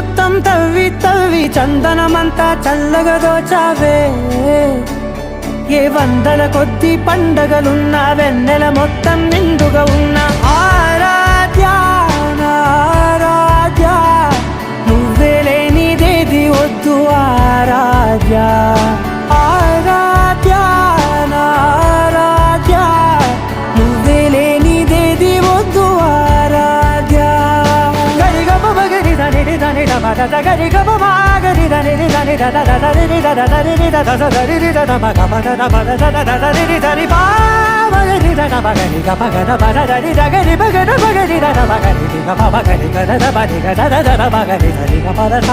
మొత్తం తవ్వి తవ్వి చందనమంతా చల్లగా దోచావే ఏ వందల కొద్ది పండగలున్నా వెన్నెల మొత్తం నిండుగా ఉన్న ఆరాధ్య నా ఆరాధ్య నువ్వే లేనిదేది వద్దు ఆరాధ్య ఆరాధ్య నా ఆరాధ్య నువ్వే లేనిదేది వద్దు ఆరాధ్య గరిగమ మగరి దని దని దమద గరిగమ మాగరి దని దని దద దని దద దని దద దని దద మగమ దద మద దద దని దని బా మగరి దద మగరి గమ గద మద దని దగరి మగద మగరి దద మగరి గమ మగరి గద మగరి గద దద మగరి దని గమ దద